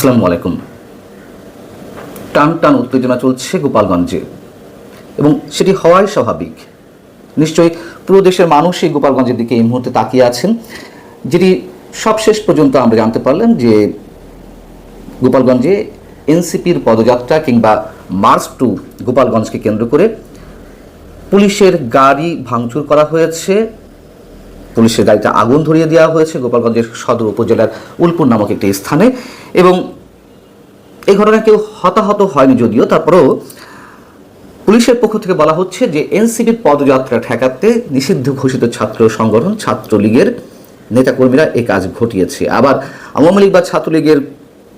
আসসালামু আলাইকুম। টান টান উত্তেজনা চলছে গোপালগঞ্জে এবং সেটি হওয়াই স্বাভাবিক। নিশ্চয়ই পুরো দেশের মানুষই গোপালগঞ্জের দিকে এই মুহূর্তে তাকিয়ে আছেন, যেটি সবশেষ পর্যন্ত আমরা জানতে পারলাম যে গোপালগঞ্জে এনসিপির পদযাত্রা কিংবা মার্চ টু গোপালগঞ্জকে কেন্দ্র করে পুলিশের গাড়ি ভাঙচুর করা হয়েছে, পুলিশের গাড়িতে আগুন ধরিয়ে দেওয়া হয়েছে গোপালগঞ্জের সদর উপজেলার উলপুর নামক একটি স্থানে। এবং এই ঘটনায় কেউ হতাহত হয়নি যদিও, তারপরেও পুলিশের পক্ষ থেকে বলা হচ্ছে যে এনসিপির পদযাত্রা ঠেকাতে নিষিদ্ধ ঘোষিত ছাত্র সংগঠন ছাত্রলীগের নেতাকর্মীরা এই কাজ ঘটিয়েছে। আবার আওয়ামী লীগ বা ছাত্রলীগের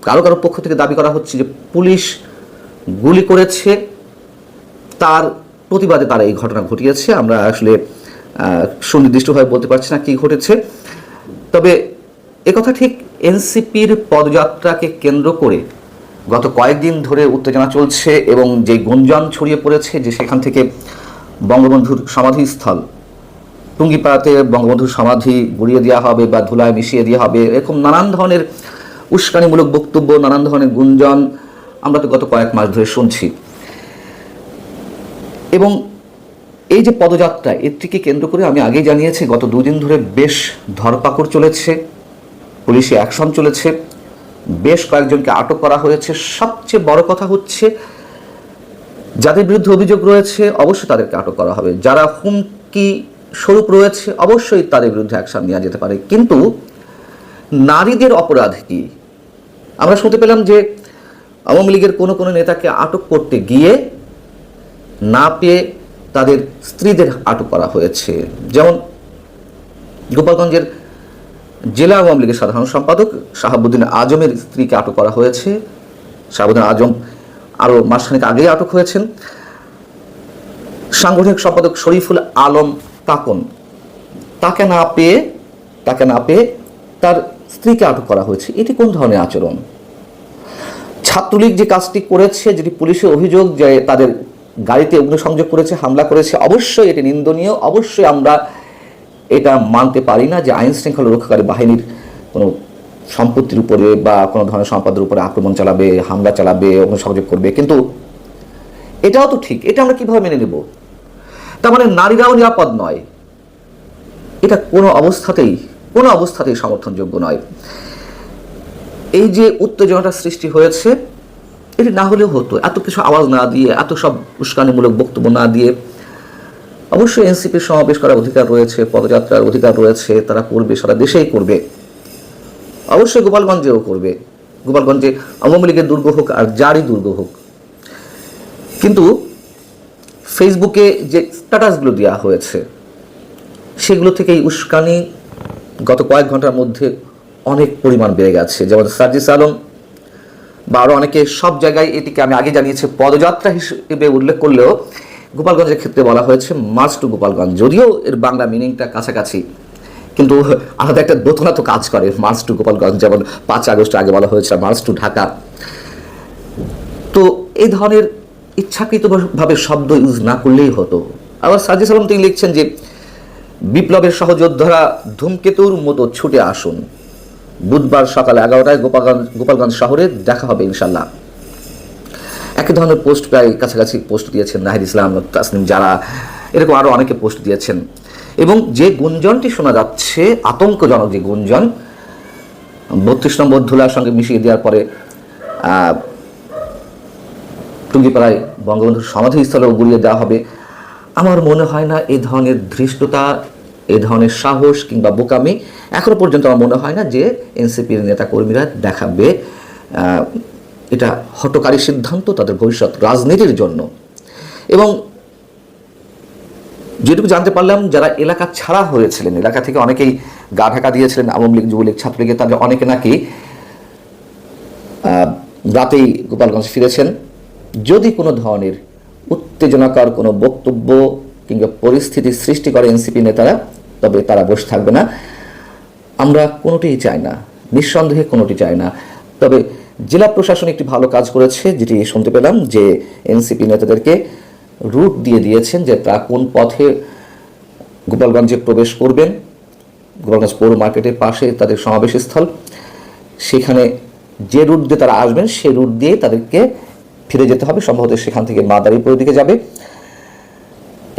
কারো কারো পক্ষ থেকে দাবি করা হচ্ছে যে পুলিশ গুলি করেছে, তার প্রতিবাদে তারা এই ঘটনা ঘটিয়েছে। আমরা আসলে সুনির্দিষ্টভাবে বলতে পারছি না কি ঘটেছে, তবে একথা ঠিক এনসিপির পদযাত্রাকে কেন্দ্র করে গত কয়েকদিন ধরে উত্তেজনা চলছে এবং যে গুঞ্জন ছড়িয়ে পড়েছে যে সেখান থেকে বঙ্গবন্ধুর সমাধিস্থল টুঙ্গিপাড়াতে বঙ্গবন্ধুর সমাধি গুড়িয়ে দেওয়া হবে বা ধুলায় মিশিয়ে দেওয়া হবে, এরকম নানান ধরনের উস্কানিমূলক বক্তব্য, নানান ধরনের গুঞ্জন আমরা তো গত কয়েক মাস ধরে শুনছি। এবং এই যে পদযাত্রা, এটিকে কেন্দ্র করে আমি আগেই জানিয়েছি গত দুদিন ধরে বেশ ধরপাকড় চলেছে, পুলিশি অ্যাকশন চলেছে, বেশ কয়েকজনকে আটক করা হয়েছে। সবচেয়ে বড় কথা হচ্ছে যাদের বিরুদ্ধে অভিযোগ রয়েছে অবশ্যই তাদেরকে আটক করা হবে, যারা হুমকি স্বরূপ রয়েছে অবশ্যই তাদের বিরুদ্ধে অ্যাকশন নেওয়া যেতে পারে। কিন্তু নারীদের অপরাধ কি? আমরা শুনতে পেলাম যে আওয়ামী লীগের কোনো কোনো নেতাকে আটক করতে গিয়ে না পেয়ে তাদের স্ত্রীদের আটক করা হয়েছে। যেমন গোপালগঞ্জের জেলা আওয়ামী লীগের সাধারণ সম্পাদক শাহাবুদ্দিন আজমের স্ত্রীকে আটক করা হয়েছে। শাহাবুদ্দিন আজম আরও মাসখানেক আগেই আটক হয়েছেন। সাংগঠনিক সম্পাদক শরীফুল আলম তাকন, তাকে না পেয়ে তার স্ত্রীকে আটক করা হয়েছে। এটি কোন ধরনের আচরণ? ছাত্রলীগ যে কাজটি করেছে, যেটি পুলিশের অভিযোগ যে তাদের গাড়িতে অগ্নিসংযোগ করেছে, হামলা করেছে, অবশ্যই এটি নিন্দনীয়। অবশ্যই আমরা এটা মানতে পারি না যে আইন শৃঙ্খলা রক্ষাকারী বাহিনীর কোনো সম্পত্তির উপরে বা কোনো ধরনের সম্পদের উপরে আক্রমণ চালাবে, হামলা চালাবে, অগ্নিসংযোগ করবে। কিন্তু এটাও তো ঠিক, এটা আমরা কিভাবে মেনে নেব? তার মানে নারীরাও নিরাপদ নয়, এটা কোনো অবস্থাতেই সমর্থনযোগ্য নয়। এই যে উত্তেজনাটা সৃষ্টি হয়েছে, এটি না হলেও হতো, এত কিছু আওয়াজ না দিয়ে, এত সব উস্কানিমূলক বক্তব্য না দিয়ে। অবশ্যই এনসিপির সমাবেশ করার অধিকার রয়েছে, পদযাত্রার অধিকার রয়েছে, তারা করবে, সারা দেশেই করবে, অবশ্যই গোপালগঞ্জেও করবে। গোপালগঞ্জে আওয়ামী লীগের দুর্গ হোক আর যারই দুর্গ হোক। কিন্তু ফেসবুকে যে স্ট্যাটাসগুলো দেওয়া হয়েছে সেগুলো থেকে এই উস্কানি গত কয়েক ঘন্টার মধ্যে অনেক পরিমাণ বেড়ে গেছে। যেমন সার্জিস আলম বা আরও অনেকে সব জায়গায় এটিকে আমি আগে জানিয়েছি পদযাত্রা হিসেবে উল্লেখ করলেও গোপালগঞ্জের ক্ষেত্রে বলা হয়েছে মার্চ টু গোপালগঞ্জ। যদিও এর বাংলা মিনিংটা কাছাকাছি, কিন্তু আলাদা একটা দোতনা তো কাজ করে। মার্চ টু গোপালগঞ্জ, যেমন 5 আগস্ট আগে বলা হয়েছে মার্চ টু ঢাকা। তো এই ধরনের ইচ্ছাকৃতভাবে শব্দ ইউজ না করলেই হতো। আবার সার্জিস আলম তিনি লিখছেন যে বিপ্লবের সহযোদ্ধারা ধূমকেতুর মতো ছুটে আসুন, বুধবার সকাল 11টায় গোপালগঞ্জ শহরে দেখা হবে ইনশাল্লাহ। একই ধরনের পোস্ট প্রায় কাছাকাছি পোস্ট দিয়েছেন নাহিদ ইসলাম, তাসনিম, যারা এরকম আরও অনেকে পোস্ট দিয়েছেন। এবং যে গুঞ্জনটি শোনা যাচ্ছে, আতঙ্কজনক যে গুঞ্জন, 32 নম্বর ধুলার সঙ্গে মিশিয়ে দেওয়ার পরে টুঙ্গিপাড়ায় বঙ্গবন্ধুর সমাধিস্থলেও গুলিয়ে দেওয়া হবে, আমার মনে হয় না এই ধরনের ধৃষ্টতা, এই ধরনের সাহস কিংবা বোকামি এখনো পর্যন্ত আমার মনে হয় না যে এনসিপির নেতাকর্মীরা দেখাবে। এটা হঠকারী সিদ্ধান্ত তাদের ভবিষ্যৎ রাজনীতির জন্য। এবং যেটুকু জানতে পারলাম, যারা এলাকা ছাড়া হয়েছিলেন, এলাকা থেকে অনেকেই গা ঢাকা দিয়েছিলেন আওয়ামী লীগ, যুবলীগ, ছাত্রলীগের, তাদের অনেকে নাকি রাতেই গোপালগঞ্জ ফিরেছেন। যদি কোনো ধরনের উত্তেজনাকর কোনো বক্তব্য কিংবা পরিস্থিতি সৃষ্টি করে এনসিপি নেতারা, তবে তারা বসে থাকবে না। আমরা কোনোটিই চাই না, নিঃসন্দেহে কোনোটি চাই না। তবে জেলা প্রশাসন একটি ভালো কাজ করেছে, যেটি শুনতে পেলাম যে এনসিপি নেতাদেরকে রুট দিয়ে দিয়েছেন যে তারা কোন পথে গোপালগঞ্জে প্রবেশ করবেন। গোপালগঞ্জ পৌর মার্কেটের পাশে তাদের সমাবেশ স্থল, সেখানে যে রুট দিয়ে তারা আসবেন সেই রুট দিয়ে তাদেরকে ফিরে যেতে হবে, সম্ভবত সেখান থেকে মাদারীপুরের দিকে যাবে।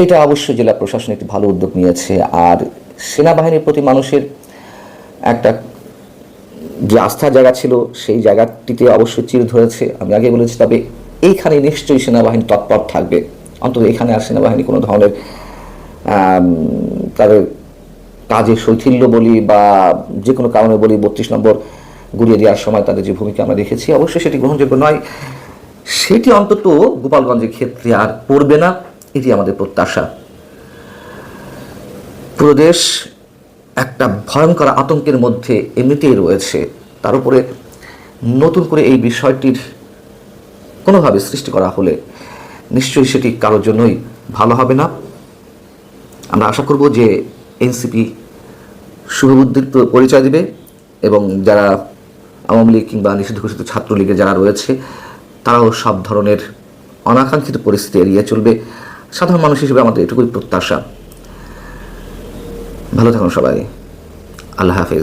এটা অবশ্যই জেলা প্রশাসন একটি ভালো উদ্যোগ নিয়েছে। আর সেনাবাহিনীর প্রতি মানুষের একটা যে আস্থার জায়গা ছিল সেই জায়গাটিতে অবশ্যই চির ধরেছে, আমি আগে বলেছি। তবে এইখানে নিশ্চয়ই সেনাবাহিনী তৎপর থাকবে, অন্তত এখানে আর সেনাবাহিনী কোনো ধরনের তাদের কাজে শৈথিল্য বলি বা যে কোনো কারণে বলি 32 নম্বর গুড়িয়ে দেওয়ার সময় তাদের যে ভূমিকা আমরা দেখেছি, অবশ্যই সেটি গ্রহণযোগ্য নয়। সেটি অন্তত গোপালগঞ্জের ক্ষেত্রে আর পড়বে না, এটি আমাদের প্রত্যাশা। পুরো দেশ একটা ভয়ঙ্কর আতঙ্কের মধ্যে এমনিতেই রয়েছে, তার উপরে নতুন করে এই বিষয়টির কোনোভাবে সৃষ্টি করা হলে নিশ্চয়ই সেটি কারোর জন্যই ভালো হবে না। আমরা আশা করব যে এনসিপি শুভবুদ্ধির পরিচয় দিবে এবং যারা আওয়ামী লীগ কিংবা নিষিদ্ধ ঘোষিত ছাত্রলীগের যারা রয়েছে তারাও সব ধরনের অনাকাঙ্ক্ষিত পরিস্থিতি এড়িয়ে চলবে। সাধারণ মানুষ হিসেবে আমাদের এটুকুই প্রত্যাশা। ভালো থাকুন সবাই, আল্লাহ হাফেজ।